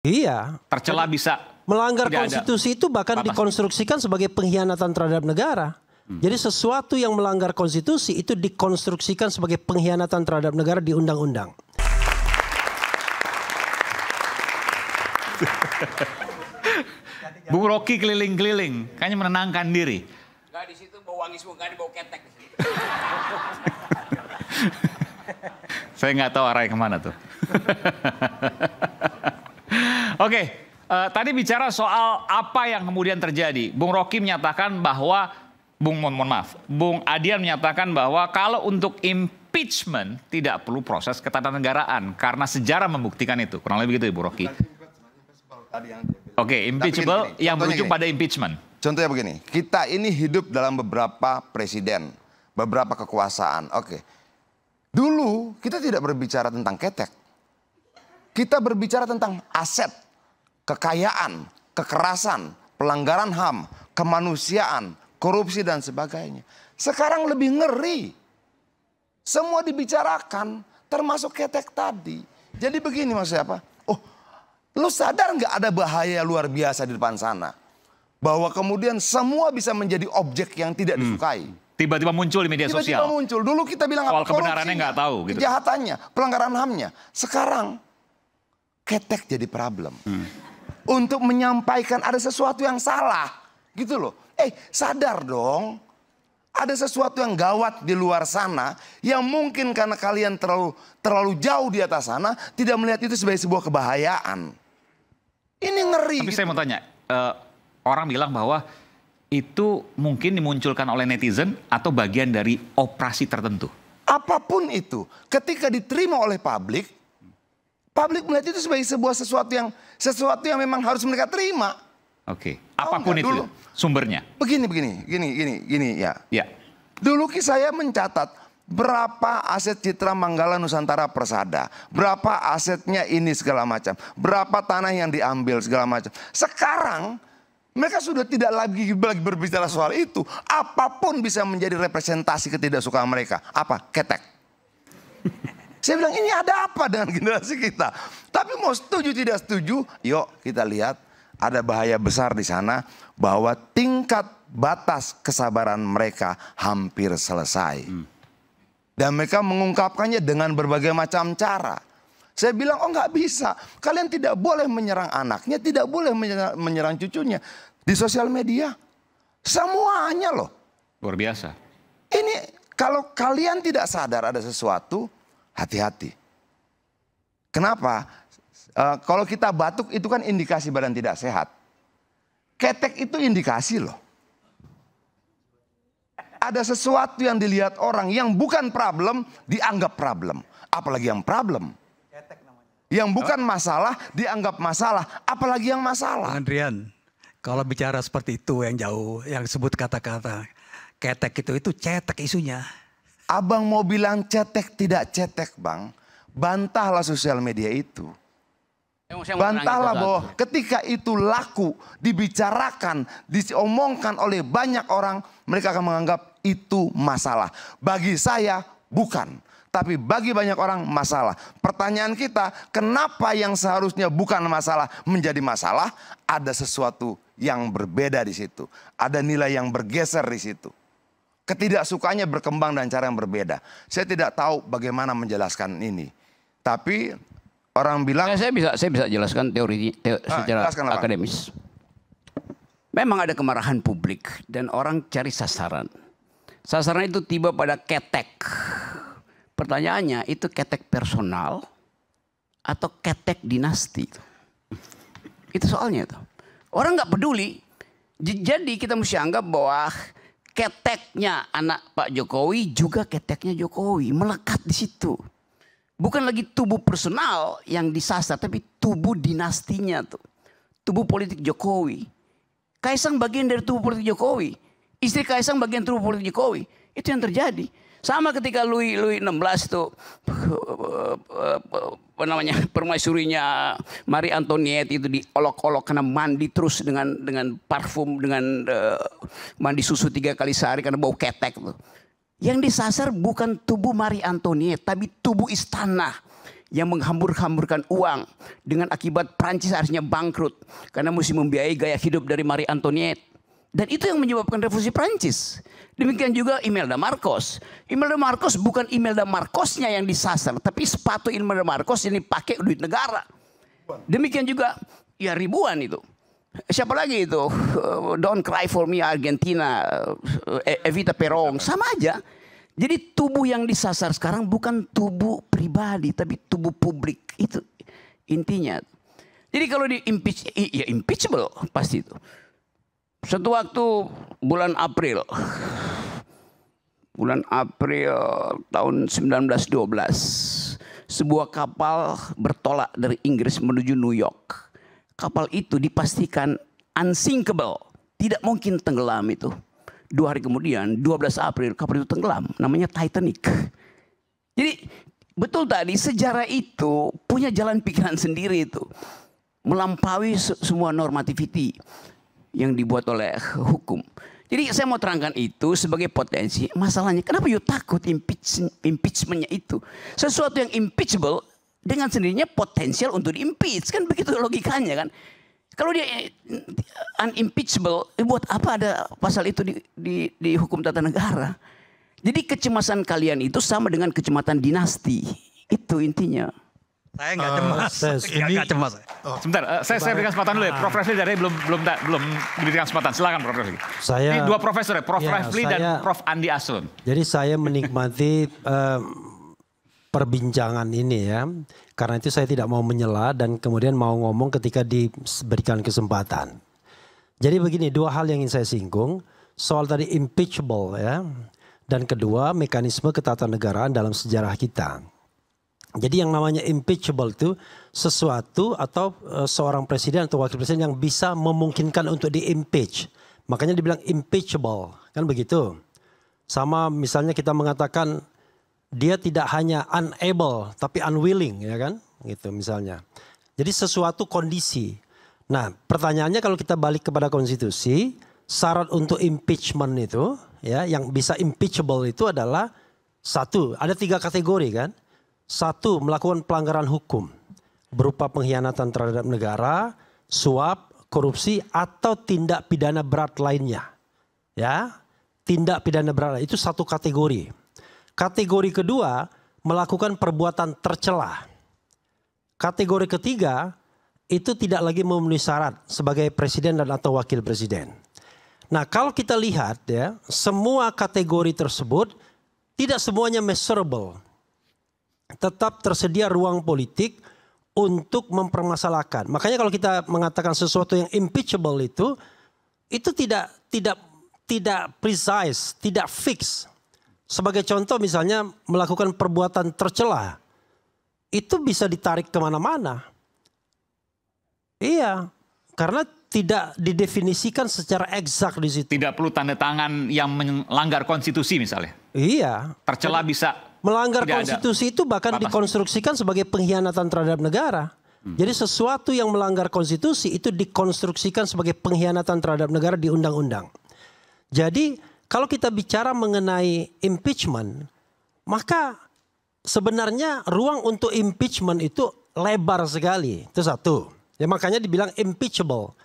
Iya. Tercela bisa. Melanggar konstitusi itu bahkan dikonstruksikan sebagai pengkhianatan terhadap negara. Jadi sesuatu yang melanggar konstitusi itu dikonstruksikan sebagai pengkhianatan terhadap negara di undang-undang. Bung Rocky keliling-keliling, kayaknya menenangkan diri. Enggak, di situ bau wangi semua, enggak ada bau ketek. Saya nggak tahu arahnya kemana tuh. Oke, tadi bicara soal apa yang kemudian terjadi. Bung Rocky menyatakan bahwa, Bung Adian menyatakan bahwa kalau untuk impeachment tidak perlu proses ketatanegaraan karena sejarah membuktikan itu. Kurang lebih begitu ya, Bung Rocky. Oke, impeachable yang berujung pada impeachment. Contohnya begini, kita ini hidup dalam beberapa presiden, beberapa kekuasaan. Oke, dulu kita tidak berbicara tentang ketek. Kita berbicara tentang aset, kekayaan, kekerasan, pelanggaran HAM, kemanusiaan, korupsi dan sebagainya. Sekarang lebih ngeri. Semua dibicarakan, termasuk ketek tadi. Jadi begini maksudnya apa? Oh, lu sadar nggak ada bahaya luar biasa di depan sana? Bahwa kemudian semua bisa menjadi objek yang tidak disukai. Tiba-tiba muncul di media sosial. Tiba-tiba muncul. Dulu kita bilang soal kebenarannya nggak tahu. Gitu. Kejahatannya, pelanggaran HAM-nya. Sekarang ketek jadi problem. Untuk menyampaikan ada sesuatu yang salah. Gitu loh. Sadar dong. Ada sesuatu yang gawat di luar sana. Yang mungkin karena kalian terlalu jauh di atas sana. Tidak melihat itu sebagai sebuah kebahayaan. Ini ngeri. Tapi gitu. Saya mau tanya. Orang bilang bahwa itu mungkin dimunculkan oleh netizen. Atau bagian dari operasi tertentu. Apapun itu. Ketika diterima oleh publik. Publik melihat itu sebagai sesuatu yang memang harus mereka terima. Oke, apapun itu dulu, sumbernya. Begini ya. Dulu saya mencatat berapa aset Citra Manggala Nusantara Persada, berapa asetnya ini segala macam, berapa tanah yang diambil segala macam. Sekarang mereka sudah tidak lagi berbicara soal itu. Apapun bisa menjadi representasi ketidaksukaan mereka. Apa? Ketek. Saya bilang ini ada apa dengan generasi kita? Tapi mau setuju tidak setuju, yuk kita lihat ada bahaya besar di sana bahwa tingkat batas kesabaran mereka hampir selesai. Dan mereka mengungkapkannya dengan berbagai macam cara. Saya bilang, oh nggak bisa. Kalian tidak boleh menyerang anaknya, tidak boleh menyerang cucunya. Di sosial media, semuanya loh. Luar biasa. Ini kalau kalian tidak sadar ada sesuatu, hati-hati. Kenapa? Kalau kita batuk itu kan indikasi badan tidak sehat. Ketek itu indikasi loh. Ada sesuatu yang dilihat orang yang bukan problem dianggap problem. Apalagi yang problem. Yang bukan masalah dianggap masalah. Apalagi yang masalah. Andrian, kalau bicara seperti itu yang jauh, yang sebut kata-kata ketek itu cetek isunya. Abang mau bilang cetek tidak cetek bang. Bantahlah sosial media itu. Bantahlah bahwa ketika itu laku, dibicarakan, diomongkan oleh banyak orang, mereka akan menganggap itu masalah. Bagi saya bukan, tapi bagi banyak orang masalah. Pertanyaan kita, kenapa yang seharusnya bukan masalah menjadi masalah? Ada sesuatu yang berbeda di situ. Ada nilai yang bergeser di situ. Ketidaksukaannya berkembang dengan cara yang berbeda. Saya tidak tahu bagaimana menjelaskan ini. Tapi orang bilang, saya bisa jelaskan teori secara akademis. Memang ada kemarahan publik dan orang cari sasaran. Sasaran itu tiba pada ketek. Pertanyaannya itu ketek personal atau ketek dinasti. Itu soalnya itu. Orang nggak peduli. Jadi kita mesti anggap bahwa keteknya anak Pak Jokowi juga keteknya Jokowi, melekat di situ. Bukan lagi tubuh personal yang disasar, tapi tubuh dinastinya tuh. Tubuh politik Jokowi. Kaisang bagian dari tubuh politik Jokowi. Istri Kaisang bagian tubuh politik Jokowi. Itu yang terjadi. Sama ketika Louis XVI tuh permaisurinya Marie Antoinette itu diolok-olok karena mandi terus dengan parfum, dengan mandi susu 3 kali sehari karena bau ketek tuh. Yang disasar bukan tubuh Marie Antoinette, tapi tubuh istana yang menghambur-hamburkan uang dengan akibat Prancis harusnya bangkrut karena mesti membiayai gaya hidup dari Marie Antoinette. Dan itu yang menyebabkan revolusi Prancis. Demikian juga Imelda Marcos. Imelda Marcos bukan Imelda Marcosnya yang disasar, tapi sepatu Imelda Marcos ini pakai duit negara. Demikian juga ya ribuan itu. Siapa lagi itu? Don't Cry for Me Argentina, Evita Peron, sama aja. Jadi tubuh yang disasar sekarang bukan tubuh pribadi, tapi tubuh publik. Itu intinya. Jadi kalau di impeach, ya impeachable pasti itu. Suatu waktu bulan April tahun 1912, sebuah kapal bertolak dari Inggris menuju New York. Kapal itu dipastikan unsinkable, tidak mungkin tenggelam itu. 2 hari kemudian, 12 April, kapal itu tenggelam, namanya Titanic. Jadi betul tadi, sejarah itu punya jalan pikiran sendiri itu. Melampaui semua normativity yang dibuat oleh hukum. Jadi saya mau terangkan itu sebagai potensi. Masalahnya kenapa you takut impeachmentnya itu? Sesuatu yang impeachable dengan sendirinya potensial untuk di-impeach. Kan begitu logikanya kan. Kalau dia unimpeachable, buat apa ada pasal itu di hukum tata negara? Jadi kecemasan kalian itu sama dengan kecemasan dinasti. Itu intinya. Saya nggak cemas. Nggak cemas. Sebentar, saya berikan kesempatan dulu ya. Prof. Refli dari belum diberikan kesempatan. Silakan Prof. Refli. Ini 2 profesor ya, Prof. Refli dan Prof. Andi Asrun. Jadi saya menikmati perbincangan ini ya. Karena itu saya tidak mau menyela dan kemudian mau ngomong ketika diberikan kesempatan. Jadi begini, 2 hal yang ingin saya singgung. Soal tadi impeachable ya. Dan kedua, mekanisme ketatanegaraan dalam sejarah kita. Jadi yang namanya impeachable itu sesuatu atau seorang presiden atau wakil presiden yang bisa memungkinkan untuk di-impeach. Makanya dibilang impeachable, kan begitu. Sama misalnya kita mengatakan dia tidak hanya unable tapi unwilling, ya kan? Gitu misalnya. Jadi sesuatu kondisi. Nah, pertanyaannya kalau kita balik kepada konstitusi, syarat untuk impeachment itu ya yang bisa impeachable itu adalah 1, ada 3 kategori kan? 1, melakukan pelanggaran hukum berupa pengkhianatan terhadap negara, suap, korupsi atau tindak pidana berat lainnya. Ya, tindak pidana berat itu 1 kategori. Kategori kedua, melakukan perbuatan tercela. Kategori ketiga, itu tidak lagi memenuhi syarat sebagai presiden dan atau wakil presiden. Nah, kalau kita lihat ya, semua kategori tersebut tidak semuanya measurable. Tetap tersedia ruang politik untuk mempermasalahkan. Makanya kalau kita mengatakan sesuatu yang impeachable itu tidak precise, tidak fix. Sebagai contoh misalnya melakukan perbuatan tercela, itu bisa ditarik kemana-mana. Iya, karena tidak didefinisikan secara eksak di situ. Tidak perlu tanda tangan yang melanggar konstitusi misalnya. Iya. Tercela bisa. Melanggar konstitusi itu bahkan dikonstruksikan sebagai pengkhianatan terhadap negara. Jadi sesuatu yang melanggar konstitusi itu dikonstruksikan sebagai pengkhianatan terhadap negara di undang-undang. Jadi kalau kita bicara mengenai impeachment, maka sebenarnya ruang untuk impeachment itu lebar sekali. Itu 1. Ya makanya dibilang impeachable.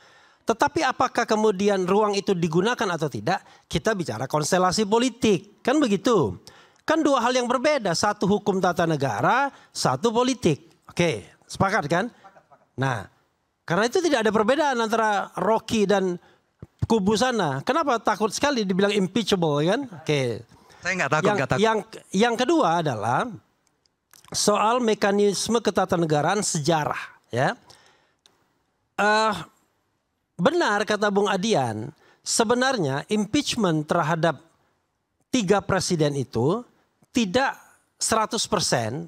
Tetapi apakah kemudian ruang itu digunakan atau tidak? Kita bicara konstelasi politik. Kan begitu. Kan 2 hal yang berbeda. 1 hukum tata negara, 1 politik. Oke, sepakat kan? Nah, karena itu tidak ada perbedaan antara Rocky dan kubu sana. Kenapa takut sekali dibilang impeachable kan? Oke. Saya nggak takut. Yang kedua adalah soal mekanisme ketatanegaraan sejarah. Ya, benar kata Bung Adian. Sebenarnya impeachment terhadap 3 presiden itu tidak 100%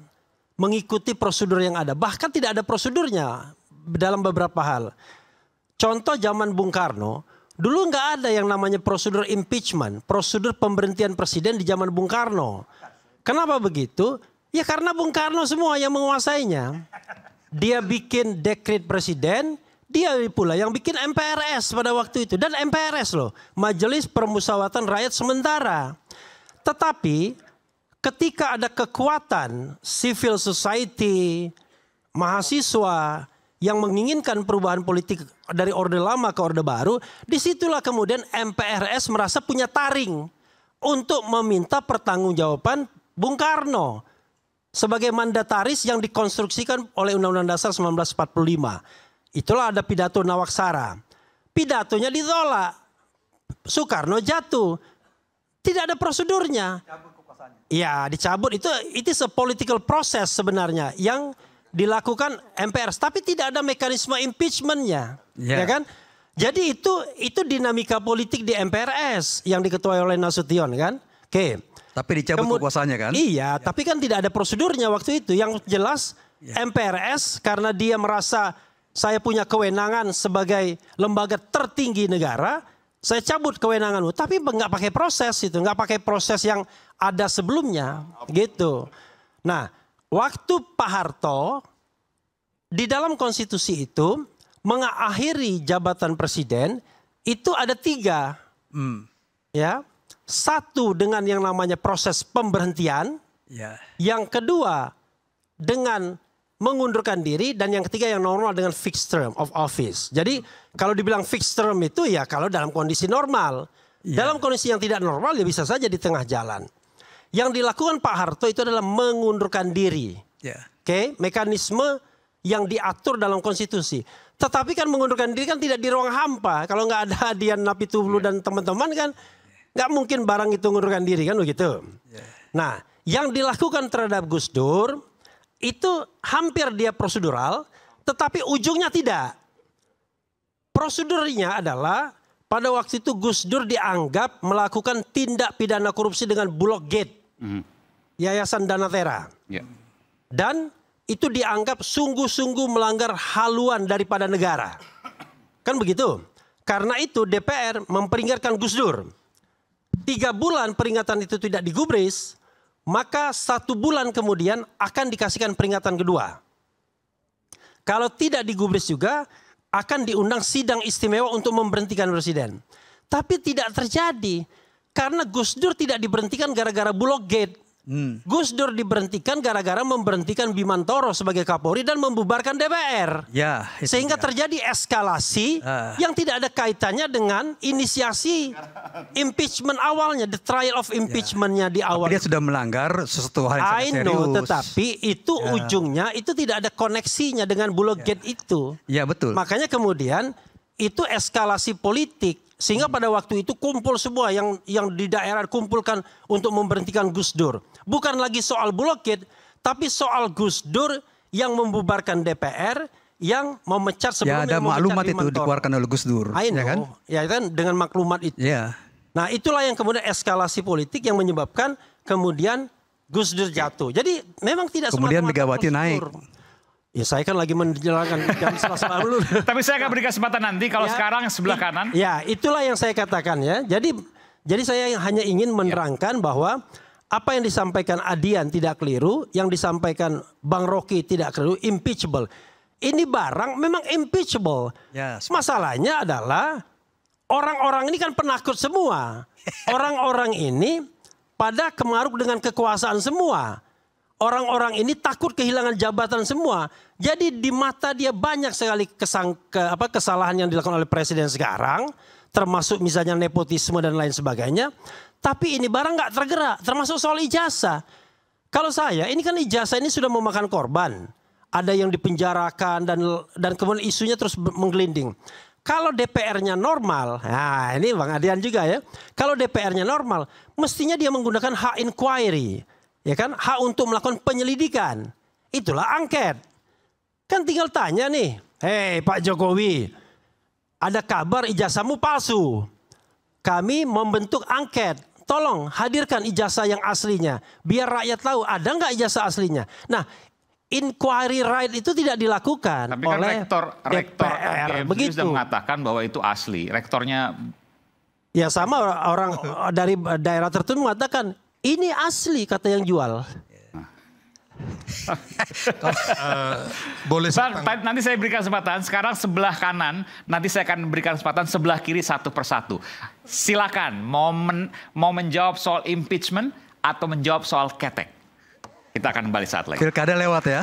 mengikuti prosedur yang ada. Bahkan tidak ada prosedurnya dalam beberapa hal. Contoh zaman Bung Karno, dulu nggak ada yang namanya prosedur impeachment, prosedur pemberhentian presiden di zaman Bung Karno. Kenapa begitu? Ya karena Bung Karno semua yang menguasainya. Dia bikin dekret presiden, dia pula yang bikin MPRS pada waktu itu. Dan MPRS loh, Majelis Permusyawaratan Rakyat Sementara. Tetapi ketika ada kekuatan civil society, mahasiswa yang menginginkan perubahan politik dari orde lama ke orde baru, disitulah kemudian MPRS merasa punya taring untuk meminta pertanggungjawaban Bung Karno sebagai mandataris yang dikonstruksikan oleh Undang-Undang Dasar 1945. Itulah ada pidato Nawaksara. Pidatonya ditolak. Soekarno jatuh. Tidak ada prosedurnya. Ya, dicabut. Itu is a political process sebenarnya yang dilakukan MPR, tapi tidak ada mekanisme impeachment-nya, ya kan? Jadi itu dinamika politik di MPRS yang diketuai oleh Nasution, kan? Oke. Tapi dicabut kekuasaannya, kan? Iya, tapi kan tidak ada prosedurnya waktu itu. Yang jelas MPRS karena dia merasa saya punya kewenangan sebagai lembaga tertinggi negara, saya cabut kewenanganmu. Tapi nggak pakai proses itu, nggak pakai proses yang ada sebelumnya, gitu. Nah, waktu Pak Harto di dalam konstitusi itu mengakhiri jabatan presiden itu ada 3, ya. 1 dengan yang namanya proses pemberhentian, yang kedua dengan mengundurkan diri, dan yang ketiga yang normal dengan fixed term of office. Jadi kalau dibilang fixed term itu ya kalau dalam kondisi normal, dalam kondisi yang tidak normal ya bisa saja di tengah jalan. Yang dilakukan Pak Harto itu adalah mengundurkan diri. Oke, mekanisme yang diatur dalam konstitusi. Tetapi kan mengundurkan diri kan tidak di ruang hampa. Kalau nggak ada Dian Napitupulu dan teman-teman kan nggak mungkin barang itu mengundurkan diri, kan begitu. Nah, yang dilakukan terhadap Gus Dur itu hampir dia prosedural, tetapi ujungnya tidak. Prosedurnya adalah pada waktu itu Gus Dur dianggap melakukan tindak pidana korupsi dengan Bulog Gate. Yayasan Danatera. Dan itu dianggap sungguh-sungguh melanggar haluan daripada negara. Kan begitu. Karena itu DPR memperingatkan Gus Dur. 3 bulan peringatan itu tidak digubris, maka 1 bulan kemudian akan dikasihkan peringatan kedua. Kalau tidak digubris juga akan diundang sidang istimewa untuk memberhentikan presiden. Tapi tidak terjadi. Karena Gus Dur tidak diberhentikan gara-gara Bulog Gate. Gus Dur diberhentikan gara-gara memberhentikan Bimantoro sebagai Kapolri dan membubarkan DPR. Sehingga terjadi eskalasi yang tidak ada kaitannya dengan inisiasi impeachment awalnya, the trial of impeachment-nya di awal. Dia sudah melanggar sesuatu hal yang sangat serius. Tetapi itu ujungnya itu tidak ada koneksinya dengan Bulog Gate itu. Ya, betul. Makanya kemudian itu eskalasi politik. Sehingga pada waktu itu kumpul semua yang di daerah kumpulkan untuk memberhentikan Gus Dur. Bukan lagi soal Bulog Gate, tapi soal Gus Dur yang membubarkan DPR, yang memecat sebelumnya. Ya, ada maklumat itu dikeluarkan oleh Gus Dur. Ya kan? Ya kan, dengan maklumat itu. Nah, itulah yang kemudian eskalasi politik yang menyebabkan kemudian Gus Dur jatuh. Jadi memang tidak kemudian Megawati naik. Ya, saya kan lagi menjelaskan jam selasa dulu. Tapi saya akan beri kesempatan nanti kalau sekarang sebelah kanan. Ya, itulah yang saya katakan ya. Jadi saya hanya ingin menerangkan bahwa apa yang disampaikan Adian tidak keliru, yang disampaikan Bang Rocky tidak keliru, impeachable. Ini barang memang impeachable. Masalahnya adalah orang-orang ini kan penakut semua. Orang-orang ini pada kemaruk dengan kekuasaan semua. Orang-orang ini takut kehilangan jabatan semua. Jadi di mata dia banyak sekali kesalahan yang dilakukan oleh presiden sekarang. Termasuk misalnya nepotisme dan lain sebagainya. Tapi ini barang nggak tergerak. Termasuk soal ijazah. Kalau saya, ini kan ijazah ini sudah memakan korban. Ada yang dipenjarakan dan kemudian isunya terus menggelinding. Kalau DPR-nya normal, nah ini Bang Adian juga ya. Kalau DPR-nya normal, mestinya dia menggunakan hak inquiry. Ya kan, hak untuk melakukan penyelidikan. Itulah angket. Kan tinggal tanya nih, hei Pak Jokowi, ada kabar ijazahmu palsu. Kami membentuk angket. Tolong hadirkan ijazah yang aslinya. Biar rakyat tahu ada nggak ijazah aslinya. Nah, inquiry right itu tidak dilakukan. Tapi kan oleh rektor begitu sudah mengatakan bahwa itu asli. Rektornya ya sama orang dari daerah tertentu mengatakan ini asli kata yang jual. Boleh Bang, nanti saya berikan kesempatan. Sekarang sebelah kanan, nanti saya akan berikan kesempatan sebelah kiri satu persatu. Silakan mau menjawab soal impeachment atau menjawab soal ketek? Kita akan kembali saat lagi. Pilkada lewat ya.